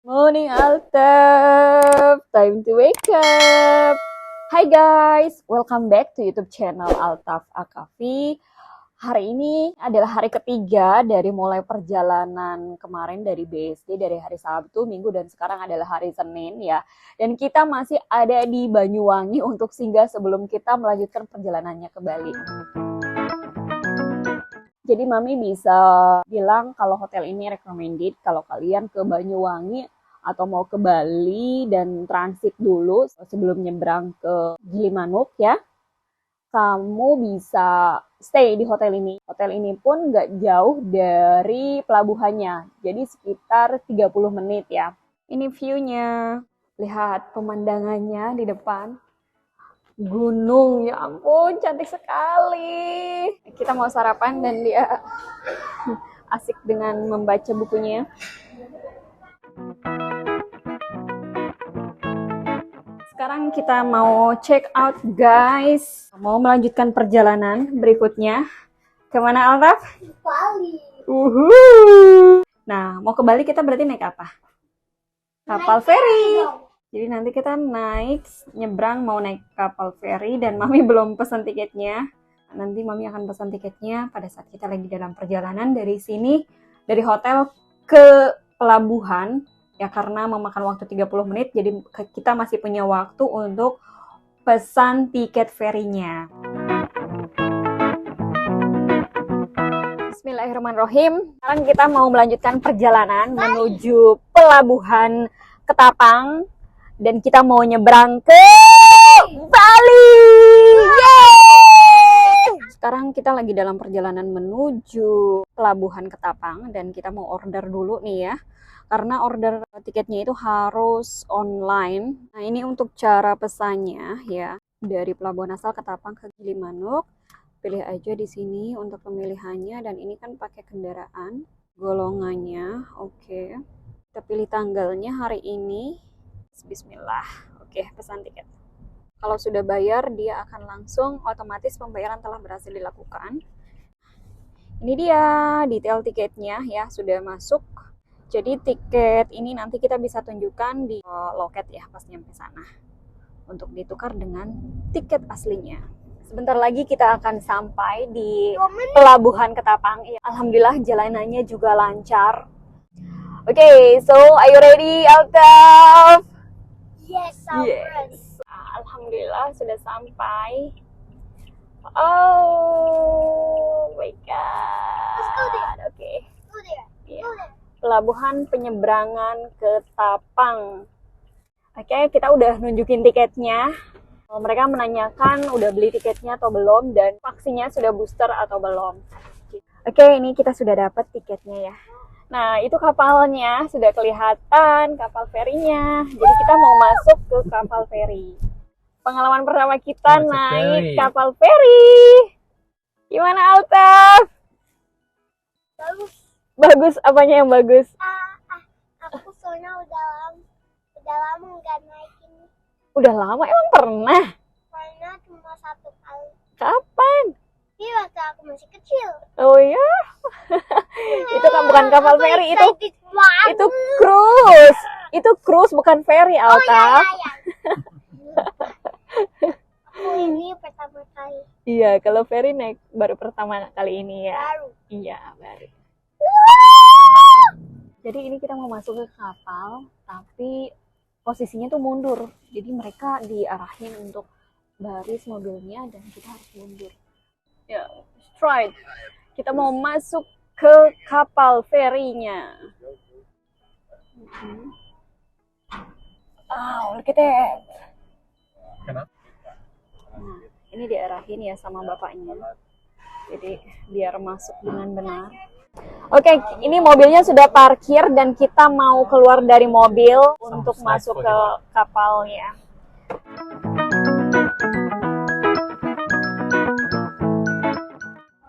Morning Altaf, time to wake up. Hai guys, welcome back to YouTube channel Altaf Akafi. Hari ini adalah hari ketiga dari mulai perjalanan kemarin dari BSD, dari hari Sabtu, Minggu, dan sekarang adalah hari Senin ya. Dan kita masih ada di Banyuwangi untuk singgah sebelum kita melanjutkan perjalanannya ke Bali. Jadi Mami bisa bilang kalau hotel ini recommended kalau kalian ke Banyuwangi atau mau ke Bali dan transit dulu sebelum nyebrang ke Gilimanuk ya. Kamu bisa stay di hotel ini. Hotel ini pun nggak jauh dari pelabuhannya. Jadi sekitar 30 menit ya. Ini view-nya. Lihat pemandangannya di depan. Gunung, ya ampun, cantik sekali. Kita mau sarapan dan dia asik dengan membaca bukunya. Sekarang kita mau check out guys. Mau melanjutkan perjalanan berikutnya. Kemana Altaf? Bali. Nah, mau ke Bali kita berarti naik apa? Kapal feri. Jadi nanti kita nyebrang mau naik kapal feri dan Mami belum pesan tiketnya. Nanti Mami akan pesan tiketnya pada saat kita lagi dalam perjalanan dari sini, dari hotel ke pelabuhan. Ya karena memakan waktu 30 menit, jadi kita masih punya waktu untuk pesan tiket ferinya. Bismillahirrahmanirrahim. Sekarang kita mau melanjutkan perjalanan menuju pelabuhan Ketapang. Dan kita mau nyebrang ke Bali. Yeay! Sekarang kita lagi dalam perjalanan menuju pelabuhan Ketapang. Dan kita mau order dulu nih ya. Karena order tiketnya itu harus online. Nah ini untuk cara pesannya ya. Dari pelabuhan asal Ketapang ke Gilimanuk. Pilih aja di sini untuk pemilihannya. Dan ini kan pakai kendaraan. Golongannya, oke. Kita pilih tanggalnya hari ini. Bismillah. Oke, pesan tiket. Kalau sudah bayar, dia akan langsung otomatis pembayaran telah berhasil dilakukan. Ini dia detail tiketnya ya, sudah masuk. Jadi tiket ini nanti kita bisa tunjukkan di loket ya pas nyampe sana untuk ditukar dengan tiket aslinya. Sebentar lagi kita akan sampai di pelabuhan Ketapang. Alhamdulillah jalanannya juga lancar. Oke, so are you ready, Altaf? Yes, I'm ready. Alhamdulillah sudah sampai. Oh my god. Let's go there. Oke. Go there. Yeah. Go there. Pelabuhan penyeberangan Ketapang. Oke, kita udah nunjukin tiketnya. Mereka menanyakan udah beli tiketnya atau belum dan vaksinnya sudah booster atau belum. Oke, ini kita sudah dapat tiketnya ya. Nah, itu kapalnya sudah kelihatan, kapal ferinya. Jadi kita mau masuk ke kapal feri. Pengalaman pertama kita naik kapal feri. Gimana Altaf? Bagus. Bagus, apanya yang bagus? Aku soalnya udah lama nggak naik ini. Udah lama emang pernah? Pernah cuma 1 kali. Kapan? Ini waktu aku masih kecil. Oh iya? Itu kan bukan kapal feri, itu itu cruise. Itu cruise bukan feri, Altaf. Aku ini pertama kali. Iya, kalau feri naik baru pertama kali ini ya. Baru. Iya, baru. Jadi ini kita mau masuk ke kapal, tapi posisinya tuh mundur. Jadi mereka diarahin untuk baris mobilnya dan kita harus mundur. Ya, straight. Kita mau masuk ke kapal ferinya. Oh, look at that. Nah, ini diarahin ya sama bapaknya. Jadi biar masuk dengan benar. Oke, ini mobilnya sudah parkir dan kita mau keluar dari mobil untuk masuk ke kapalnya.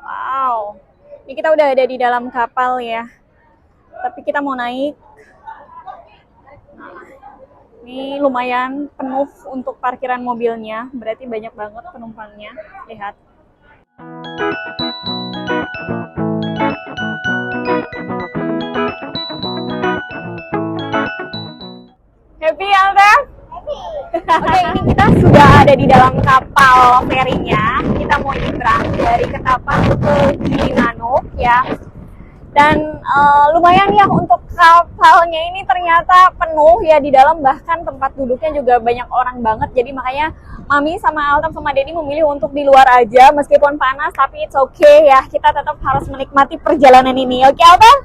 Wow, ini kita udah ada di dalam kapal ya. Tapi kita mau naik. Nah, ini lumayan penuh untuk parkiran mobilnya. Berarti banyak banget penumpangnya. Lihat. sudah ada di dalam kapal ferinya. Kita mau nyebrang dari Ketapang ke Gilimanuk ya. Dan lumayan ya untuk kapalnya ini ternyata penuh ya di dalam, bahkan tempat duduknya juga banyak orang banget. Jadi makanya Mami sama Altam sama Dedi memilih untuk di luar aja meskipun panas, tapi it's okay ya. Kita tetap harus menikmati perjalanan ini. Oke, Altam?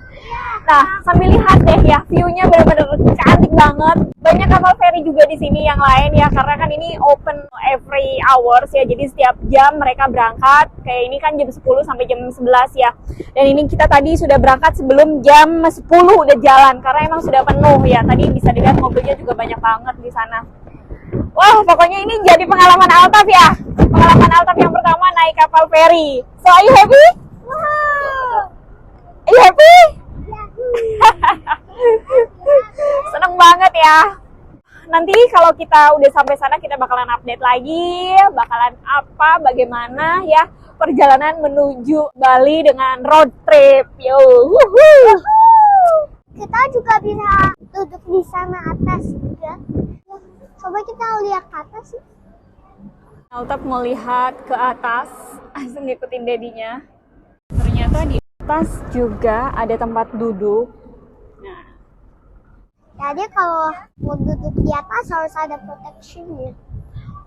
Nah, sambil lihat deh ya, view-nya benar-benar cantik banget. Banyak kapal feri juga di sini yang lain ya, karena kan ini open every hours ya. Jadi setiap jam mereka berangkat. Kayak ini kan jam 10 sampai jam 11 ya. Dan ini kita tadi sudah berangkat sebelum jam 10 udah jalan karena emang sudah penuh ya. Tadi bisa dilihat mobilnya juga banyak banget di sana. Wah, pokoknya ini jadi pengalaman Altaf ya. Pengalaman Altaf yang pertama naik kapal feri. So, are you happy? Wow. Are you happy? Seneng banget ya. Nanti kalau kita udah sampai sana kita bakalan update lagi, bakalan apa, bagaimana ya perjalanan menuju Bali dengan road trip. Yo, Kita juga bisa duduk di sana atas juga. Coba kita lihat ke atas sih. Altaf mau lihat ke atas, langsung ngikutin dedinya. Ternyata di atas juga ada tempat duduk. Nah, Jadi kalau mau duduk di atas harus ada protectionnya.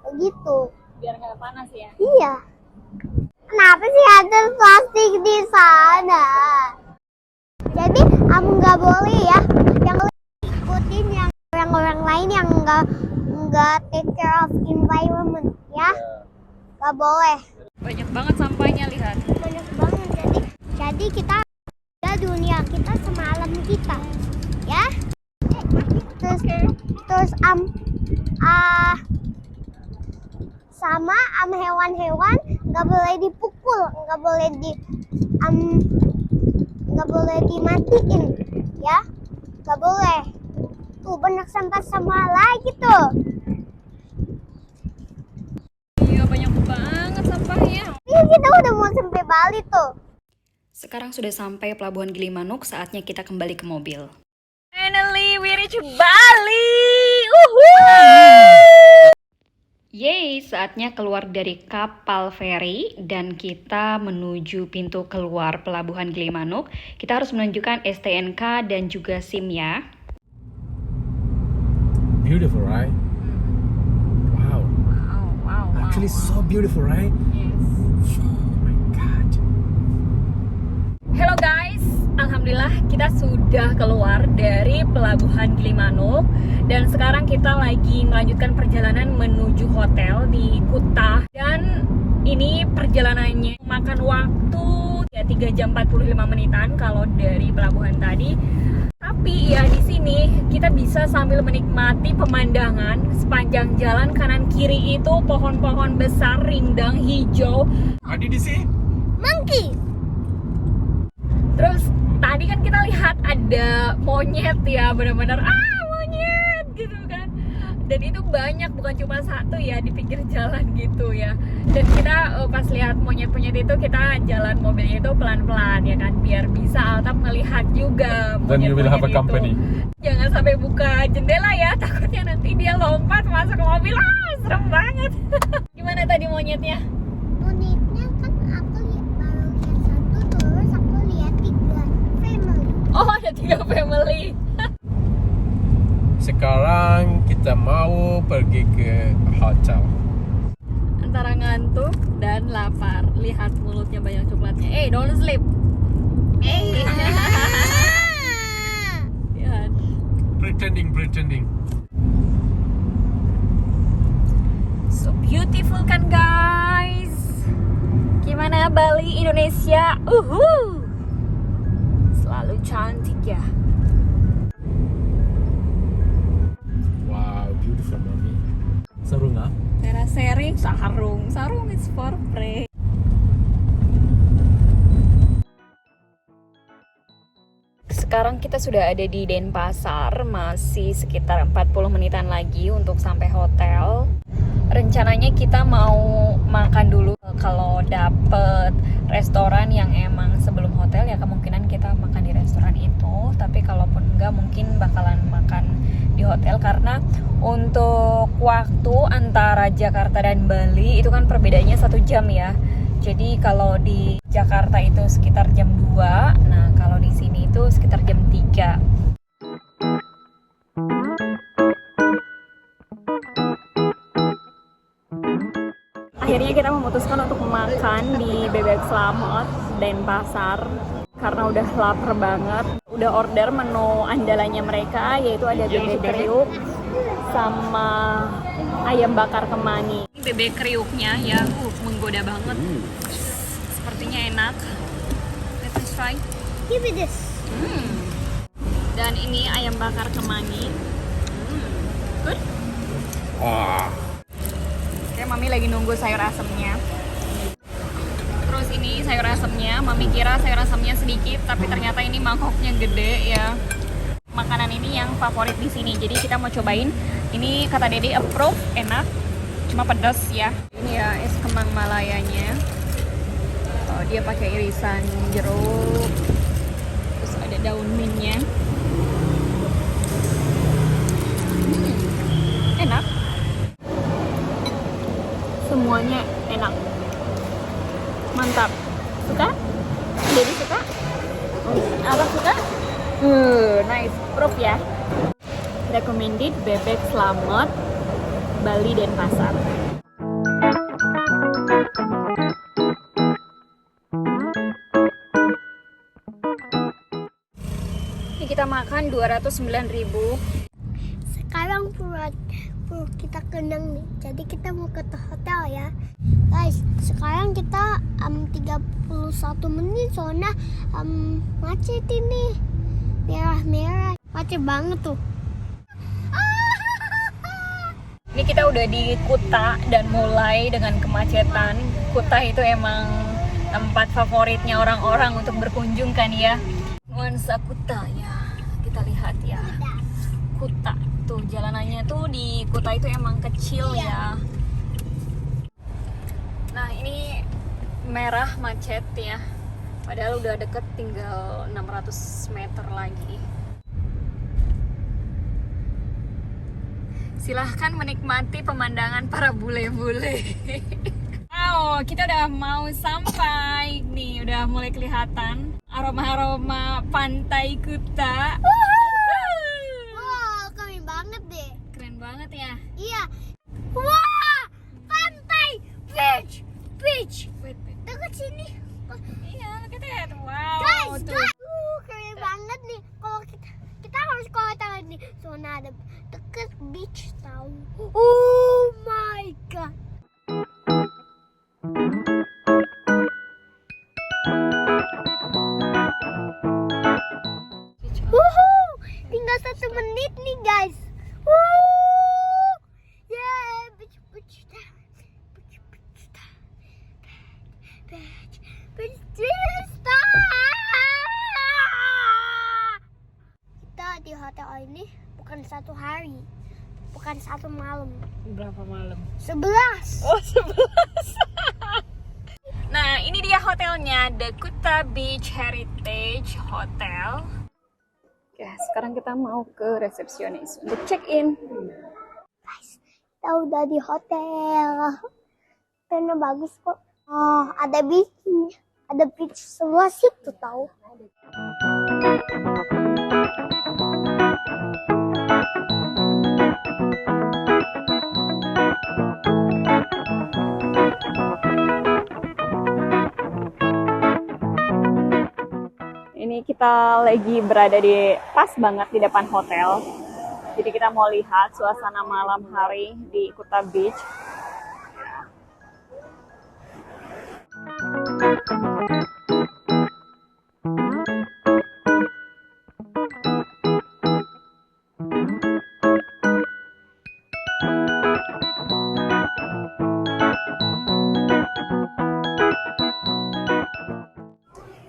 Begitu. biar nggak panas ya. Iya. Kenapa sih ada plastik di sana? Jadi kamu nggak boleh ya yang ikutin yang orang-orang lain yang nggak take care of environment ya. Nggak boleh. Banyak banget sampahnya, lihat. Banyak banget jadi kita ada dunia kita sama alam kita ya. Terus sama hewan-hewan nggak boleh dipukul, nggak boleh dimatiin ya, nggak boleh. Tuh banyak sampah lagi tuh. Iya, banyak banget sampahnya. Ini kita udah mau sampai Bali tuh. Sekarang sudah sampai Pelabuhan Gilimanuk, saatnya kita kembali ke mobil. Finally we reach Bali. Yeay, saatnya keluar dari kapal feri dan kita menuju pintu keluar Pelabuhan Gilimanuk. Kita harus menunjukkan STNK dan juga SIM ya. Beautiful, right? Wow. Wow. Actually, so beautiful, right? Yes. Oh my God. Hello guys, alhamdulillah kita sudah keluar dari Pelabuhan Gilimanuk dan sekarang kita lagi melanjutkan perjalanan menuju hotel di Kuta. Dan ini perjalanannya makan waktu ya 3 jam 45 menitan kalau dari pelabuhan tadi. Tapi ya di sini kita bisa sambil menikmati pemandangan sepanjang jalan kanan kiri itu pohon-pohon besar rindang hijau. What did you see? Monkey. Terus tadi kan kita lihat ada monyet ya, benar-benar monyet gitu kan. Dan itu banyak, bukan cuma satu ya di pinggir jalan gitu ya. Dan kita pas lihat monyet-monyet itu kita jalan mobilnya itu pelan-pelan ya kan, biar bisa Altaf melihat juga monyet-monyet. Then you will have a company. Jangan sampai buka jendela ya, takutnya nanti dia lompat masuk ke mobil. Serem banget. Gimana tadi monyetnya? Uniknya kan aku baru lihat satu, terus aku lihat 3 family. Oh, ada 3 family. Sekarang kita mau pergi ke hotel. Antara ngantuk dan lapar. Lihat mulutnya banyak coklatnya. Don't sleep. Lihat. Pretending. So beautiful kan guys. Gimana Bali, Indonesia? Selalu cantik ya. Wow, beautiful, mommy. Seru nggak? Terasering, sarung is for free. Sekarang kita sudah ada di Denpasar, masih sekitar 40 menitan lagi untuk sampai hotel. Rencananya kita mau makan dulu. Kalau dapet restoran yang emang sebelum hotel ya kemungkinan kita makan di restoran itu. Tapi kalaupun enggak mungkin bakalan makan di di hotel karena untuk waktu antara Jakarta dan Bali itu kan perbedaannya 1 jam ya. Jadi kalau di Jakarta itu sekitar jam 2, nah kalau di sini itu sekitar jam 3. Akhirnya kita memutuskan untuk makan di Bebek Slamet Denpasar karena udah lapar banget. Udah order menu andalannya mereka, yaitu ada bebek kriuk sama ayam bakar kemangi. Bebek kriuknya ya menggoda banget. Sepertinya enak. Let's try. Give me this. Dan ini ayam bakar kemangi. Good. Wah. Oke, Mami lagi nunggu sayur asemnya. Terus ini sayur asemnya, Mami kira sayur asemnya sedikit, tapi ternyata ini mangkoknya gede ya. Makanan ini yang favorit di sini. Jadi kita mau cobain. Ini kata Dede approve, enak. Cuma pedas ya. Ini ya es kemang malayanya. Oh, dia pakai irisan jeruk. Terus ada daun mintnya. Enak. Semuanya enak. Mantap. Suka? Jadi suka? Apa suka? Nice. Proof ya. Recommended Bebek Slamet Bali Denpasar. Ini kita makan 209.000. Sekarang perut kita kenyang nih. Jadi kita mau ke hotel ya. Guys, sekarang kita 31 menit soalnya macet ini. Merah-merah. Macet banget tuh. Ini kita udah di Kuta dan mulai dengan kemacetan. Kuta itu emang tempat favoritnya orang-orang untuk berkunjung kan ya. Nuansa Kuta ya. Kita lihat ya. Kuta tuh jalanannya tuh di Kuta itu emang kecil ya. Nah, ini merah macet ya. Padahal udah deket, tinggal 600 meter lagi. Silahkan menikmati pemandangan para bule-bule. Wow, kita udah mau sampai nih, udah mulai kelihatan aroma-aroma pantai Kuta. Wow, keren banget deh. Keren banget ya. Iya. Wah, pantai, beach. Wait. Dekat sini. Iya, look at that. Wow. Guys, tuh. keren banget nih. Kalau kita harus ke hotel nih. Soalnya ada deket beach tahu. Oh my god. Wuhuu, tinggal 1 menit nih guys. Wuhuu, yeah, beach. Kita di hotel ini bukan 1 hari, bukan 1 malam. Berapa malam? 11. Oh, 11. Nah, ini dia hotelnya, The Kuta Beach Heritage Hotel. Oke, sekarang kita mau ke resepsionis untuk check-in. Guys, kita udah di hotel. Hotelnya bagus kok. Oh, ada beach seluas itu tahu. Ini kita lagi berada di pas banget di depan hotel. Jadi kita mau lihat suasana malam hari di Kuta Beach.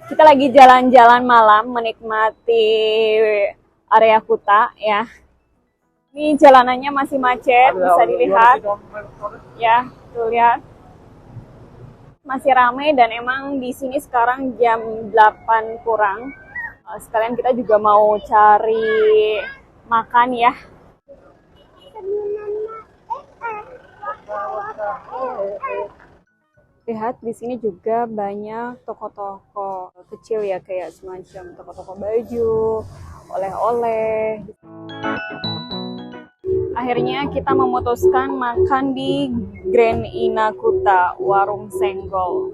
Kita lagi jalan-jalan malam menikmati area Kuta ya. Ini jalanannya masih macet, bisa dilihat. Ya, tuh lihat. Masih ramai dan emang di sini sekarang jam 8 kurang. Sekalian kita juga mau cari makan ya. Lihat di sini juga banyak toko-toko kecil ya, kayak semacam toko-toko baju, oleh-oleh. Akhirnya kita memutuskan makan di Grand Inakuta, warung senggol.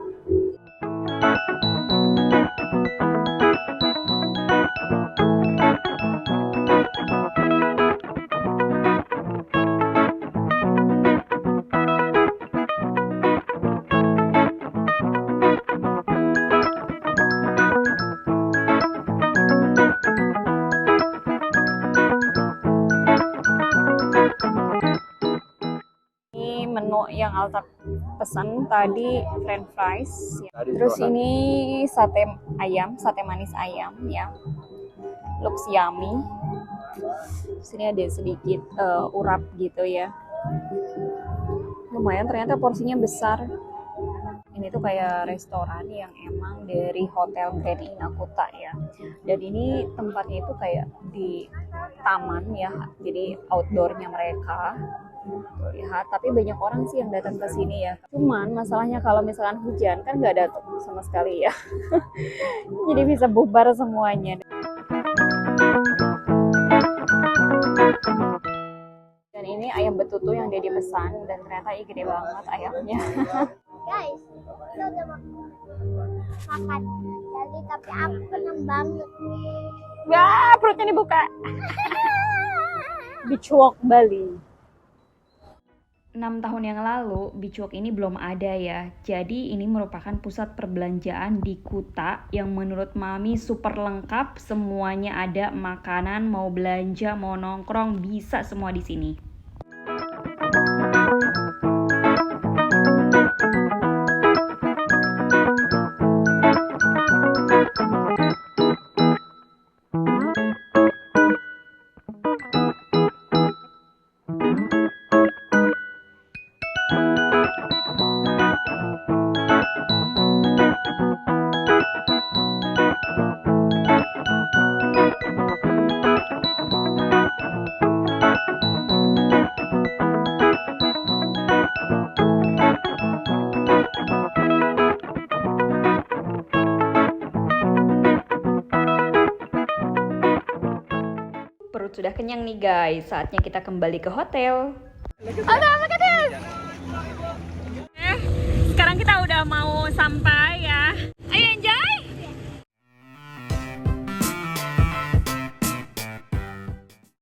Menu yang Alta pesan tadi french fries ya. Terus ini sate ayam, sate manis ayam ya, looks yummy. Sini ada sedikit urap gitu ya, lumayan ternyata porsinya besar. Ini tuh kayak restoran yang emang dari Hotel Grand Inakuta ya, dan ini tempatnya itu kayak di taman ya, jadi outdoornya mereka. Lihat, tapi banyak orang sih yang datang ke sini ya. Cuman masalahnya kalau misalkan hujan kan nggak ada sama sekali ya. Jadi bisa bubar semuanya. Dan ini ayam betutu yang dia dipesan, dan ternyata gede banget ayamnya. Guys, kita udah makan. Jadi tapi aku seneng banget. Wah, perutnya dibuka. Beach Walk Bali. 6 tahun yang lalu, Beach Walk ini belum ada ya. Jadi ini merupakan pusat perbelanjaan di Kuta yang menurut Mami super lengkap. Semuanya ada, makanan, mau belanja, mau nongkrong, bisa semua di sini. Perut sudah kenyang nih guys, saatnya kita kembali ke hotel. Sekarang kita udah mau sampai